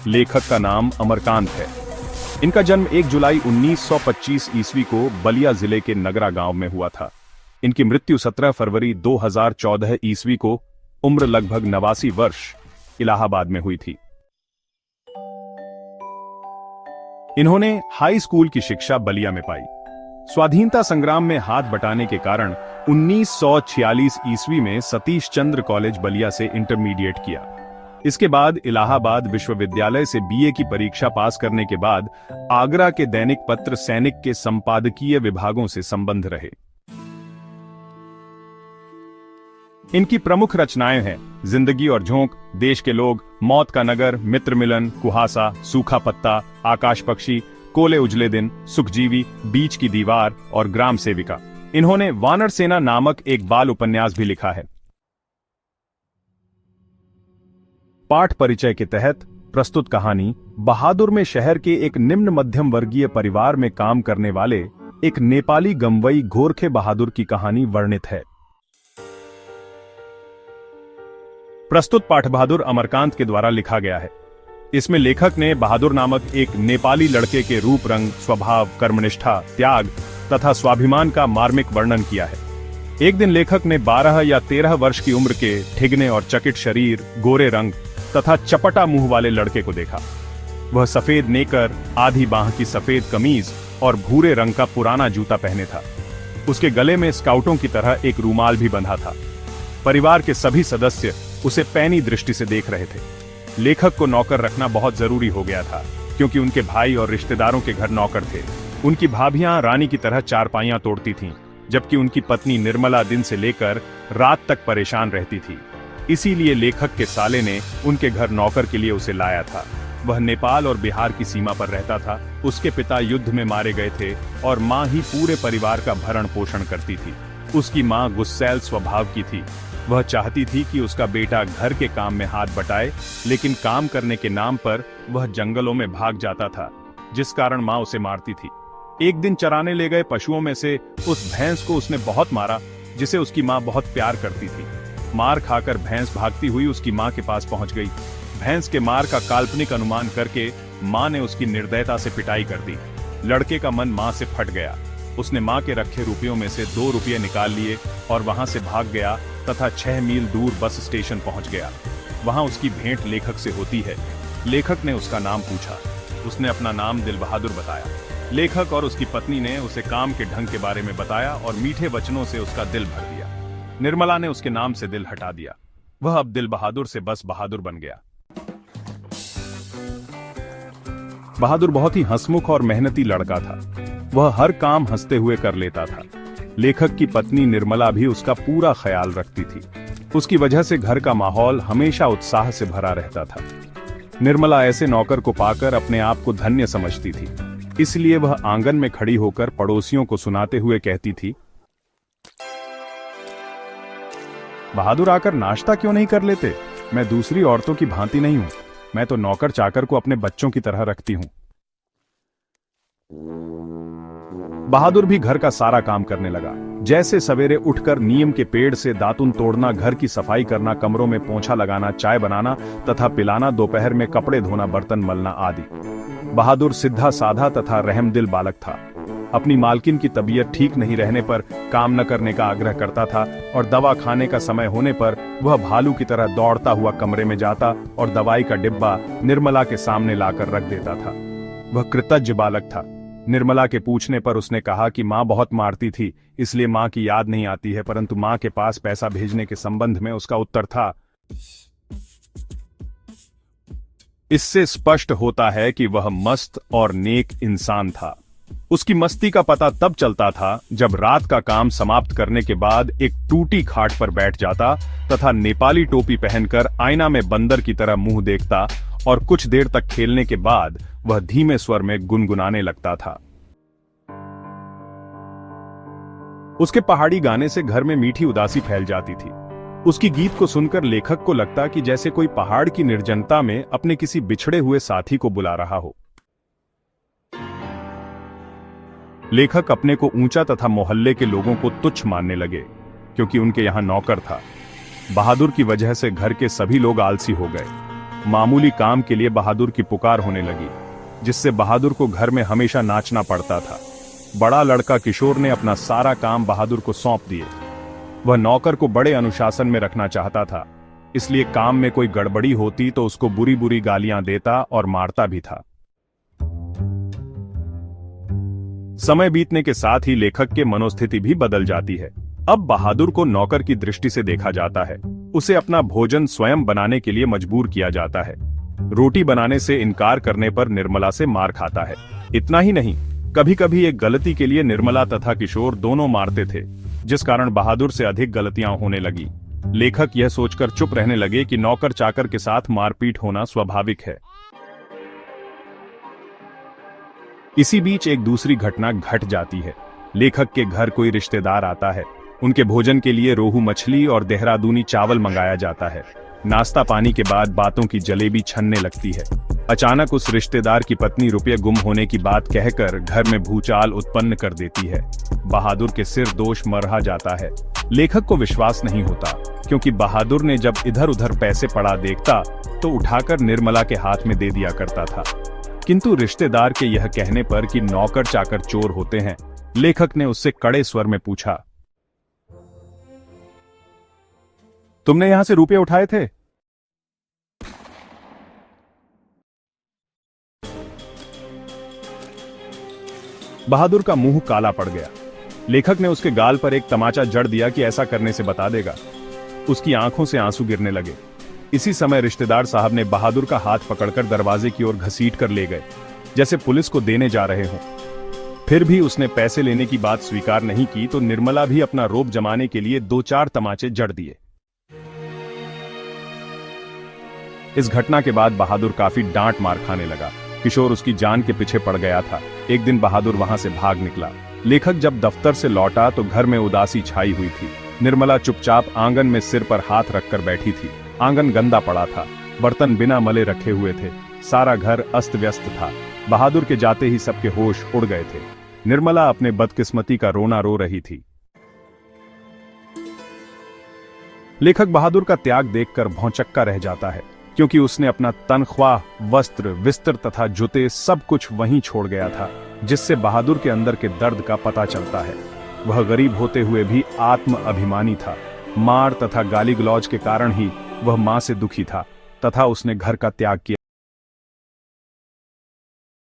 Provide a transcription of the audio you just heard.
लेखक का नाम अमरकांत है। इनका जन्म 1 जुलाई 1925 ईस्वी को बलिया जिले के नगरा गांव में हुआ था। इनकी मृत्यु 17 फरवरी 2014 ईस्वी को उम्र लगभग 89 वर्ष इलाहाबाद में हुई थी। इन्होंने हाई स्कूल की शिक्षा बलिया में पाई। स्वाधीनता संग्राम में हाथ बटाने के कारण 1946 ईस्वी में सतीश चंद्र कॉलेज बलिया से इंटरमीडिएट किया। इसके बाद इलाहाबाद विश्वविद्यालय से बीए की परीक्षा पास करने के बाद आगरा के दैनिक पत्र सैनिक के संपादकीय विभागों से संबंध रहे। इनकी प्रमुख रचनाएं हैं जिंदगी और झोंक, देश के लोग, मौत का नगर, मित्र मिलन, कुहासा, सूखा पत्ता, आकाश पक्षी, कोले उजले दिन, सुखजीवी, बीच की दीवार और ग्राम सेविका। इन्होंने वानर सेना नामक एक बाल उपन्यास भी लिखा है। पाठ परिचय के तहत प्रस्तुत कहानी बहादुर में शहर के एक निम्न मध्यम वर्गीय परिवार में काम करने वाले एक नेपाली गमवई गोरखे बहादुर की कहानी वर्णित है। प्रस्तुत पाठ बहादुर अमरकांत के द्वारा लिखा गया है। इसमें लेखक ने बहादुर नामक एक नेपाली लड़के के रूप रंग, स्वभाव, कर्मनिष्ठा, त्याग तथा स्वाभिमान का मार्मिक वर्णन किया है। एक दिन लेखक ने 12 या 13 वर्ष की उम्र के ठिगने और चकित शरीर, गोरे रंग तथा चपटा मुंह वाले लड़के को देखा। वह सफेद नेकर, आधी बांह की सफेद कमीज और भूरे रंग का पुराना जूता पहने था। उसके गले में स्काउटों की तरह एक रूमाल भी बंधा था। परिवार के सभी सदस्य उसे पैनी दृष्टि से देख रहे थे। लेखक को नौकर रखना बहुत जरूरी हो गया था, क्योंकि उनके भाई और रिश्तेदारों के घर नौकर थे। उनकी भाभियां रानी की तरह चारपाइयां तोड़ती थीं, जबकि उनकी पत्नी निर्मला दिन से लेकर रात तक परेशान रहती थी। इसीलिए लेखक के साले ने उनके घर नौकर के लिए उसे लाया था। वह नेपाल और बिहार की सीमा पर रहता था। उसके पिता युद्ध में मारे गए थे और मां ही पूरे परिवार का भरण पोषण करती थी। उसकी मां गुस्सैल स्वभाव की थी। वह चाहती थी कि उसका बेटा घर के काम में हाथ बटाए, लेकिन काम करने के नाम पर वह जंगलों में भाग जाता था, जिस कारण मां उसे मारती थी। एक दिन चराने ले गए पशुओं में से उस भैंस को उसने बहुत मारा, जिसे उसकी मां बहुत प्यार करती थी। मार खाकर भैंस भागती हुई उसकी मां के पास पहुंच गई। भैंस के मार का काल्पनिक अनुमान करके मां ने उसकी निर्दयता से पिटाई कर दी। लड़के का मन मां से फट गया। उसने मां के रखे रुपयों में से 2 रुपये निकाल लिए और वहां से भाग गया तथा 6 मील दूर बस स्टेशन पहुंच गया। वहां उसकी भेंट लेखक से होती है। लेखक ने उसका नाम पूछा। उसने अपना नाम दिल बहादुर बताया। लेखक और उसकी पत्नी ने उसे काम के ढंग के बारे में बताया और मीठे वचनों से उसका दिल भर दिया। निर्मला ने उसके नाम से दिल हटा दिया। वह अब दिल बहादुर से बस बहादुर बन गया। बहादुर बहुत ही हंसमुख और मेहनती लड़का था। वह हर काम हंसते हुए कर लेता था। लेखक की पत्नी निर्मला भी उसका पूरा ख्याल रखती थी। उसकी वजह से घर का माहौल हमेशा उत्साह से भरा रहता था। निर्मला ऐसे नौकर को पाकर अपने आप को धन्य समझती थी। इसलिए वह आंगन में खड़ी होकर पड़ोसियों को सुनाते हुए कहती थी, बहादुर आकर नाश्ता क्यों नहीं कर लेते? मैं दूसरी औरतों की भांति नहीं हूं। मैं तो नौकर चाकर को अपने बच्चों की तरह रखती हूं। बहादुर भी घर का सारा काम करने लगा, जैसे सवेरे उठकर नीम के पेड़ से दातुन तोड़ना, घर की सफाई करना, कमरों में पोंछा लगाना, चाय बनाना तथा पिलाना, दोपहर में कपड़े धोना, बर्तन मलना आदि। बहादुर सीधा साधा तथा रहमदिल बालक था। अपनी मालकिन की तबीयत ठीक नहीं रहने पर काम न करने का आग्रह करता था और दवा खाने का समय होने पर वह भालू की तरह दौड़ता हुआ कमरे में जाता और दवाई का डिब्बा निर्मला के सामने लाकर रख देता था। वह कृतज्ञ बालक था। निर्मला के पूछने पर उसने कहा कि मां बहुत मारती थी, इसलिए मां की याद नहीं आती है, परंतु मां के पास पैसा भेजने के संबंध में उसका उत्तर था। इससे स्पष्ट होता है कि वह मस्त और नेक इंसान था। उसकी मस्ती का पता तब चलता था जब रात का काम समाप्त करने के बाद एक टूटी खाट पर बैठ जाता तथा नेपाली टोपी पहनकर आईना में बंदर की तरह मुंह देखता और कुछ देर तक खेलने के बाद वह धीमे स्वर में गुनगुनाने लगता था। उसके पहाड़ी गाने से घर में मीठी उदासी फैल जाती थी। उसकी गीत को सुनकर लेखक को लगता कि जैसे कोई पहाड़ की निर्जनता में अपने किसी बिछड़े हुए साथी को बुला रहा हो। लेखक अपने को ऊंचा तथा मोहल्ले के लोगों को तुच्छ मानने लगे, क्योंकि उनके यहां नौकर था। बहादुर की वजह से घर के सभी लोग आलसी हो गए। मामूली काम के लिए बहादुर की पुकार होने लगी, जिससे बहादुर को घर में हमेशा नाचना पड़ता था। बड़ा लड़का किशोर ने अपना सारा काम बहादुर को सौंप दिए। वह नौकर को बड़े अनुशासन में रखना चाहता था, इसलिए काम में कोई गड़बड़ी होती तो उसको बुरी बुरी गालियां देता और मारता भी था। समय बीतने के साथ ही लेखक के मनोस्थिति भी बदल जाती है। अब बहादुर को नौकर की दृष्टि से देखा जाता है। उसे अपना भोजन स्वयं बनाने के लिए मजबूर किया जाता है। रोटी बनाने से इनकार करने पर निर्मला से मार खाता है। इतना ही नहीं, कभी कभी एक गलती के लिए निर्मला तथा किशोर दोनों मारते थे, जिस कारण बहादुर से अधिक गलतियां होने लगी। लेखक यह सोचकर चुप रहने लगे कि नौकर चाकर के साथ मारपीट होना स्वाभाविक है। इसी बीच एक दूसरी घटना घट जाती है। लेखक के घर कोई रिश्तेदार आता है। उनके भोजन के लिए रोहू मछली और देहरादूनी चावल मंगाया जाता है। नाश्ता पानी के बाद बातों की जलेबी छनने लगती है। अचानक उस रिश्तेदार की पत्नी रुपये गुम होने की बात कहकर घर में भूचाल उत्पन्न कर देती है। बहादुर के सिर दोष मरहा जाता है। लेखक को विश्वास नहीं होता, क्योंकि बहादुर ने जब इधर उधर पैसे पड़ा देखता तो उठाकर निर्मला के हाथ में दे दिया करता था। किंतु रिश्तेदार के यह कहने पर कि नौकर चाकर चोर होते हैं, लेखक ने उससे कड़े स्वर में पूछा, तुमने यहां से रुपये उठाए थे? बहादुर का मुंह काला पड़ गया। लेखक ने उसके गाल पर एक तमाचा जड़ दिया कि ऐसा करने से बता देगा। उसकी आंखों से आंसू गिरने लगे। इसी समय रिश्तेदार साहब ने बहादुर का हाथ पकड़कर दरवाजे की ओर घसीट कर ले गए, जैसे पुलिस को देने जा रहे हों। फिर भी उसने पैसे लेने की बात स्वीकार नहीं की तो निर्मला भी अपना रोब जमाने के लिए 2-4 तमाचे जड़ दिए। इस घटना के बाद बहादुर काफी डांट मार खाने लगा। किशोर उसकी जान के पीछे पड़ गया था। एक दिन बहादुर वहां से भाग निकला। लेखक जब दफ्तर से लौटा तो घर में उदासी छाई हुई थी। निर्मला चुपचाप आंगन में सिर पर हाथ रखकर बैठी थी। आंगन गंदा पड़ा था, बर्तन बिना मले रखे हुए थे, सारा घर अस्त व्यस्त था। बहादुर के जाते ही सबके होश उड़ गए थे। निर्मला अपने बदकिस्मती का रोना रो रही थी। लेखक बहादुर का त्याग देखकर भौंचक्का रह जाता है, क्योंकि उसने अपना तनख्वाह, वस्त्र, बिस्तर तथा जूते सब कुछ वहीं छोड़ गया था, जिससे बहादुर के अंदर के दर्द का पता चलता है। वह गरीब होते हुए भी आत्म अभिमानी था। मार तथा गाली गलौज के कारण ही वह मां से दुखी था तथा उसने घर का त्याग किया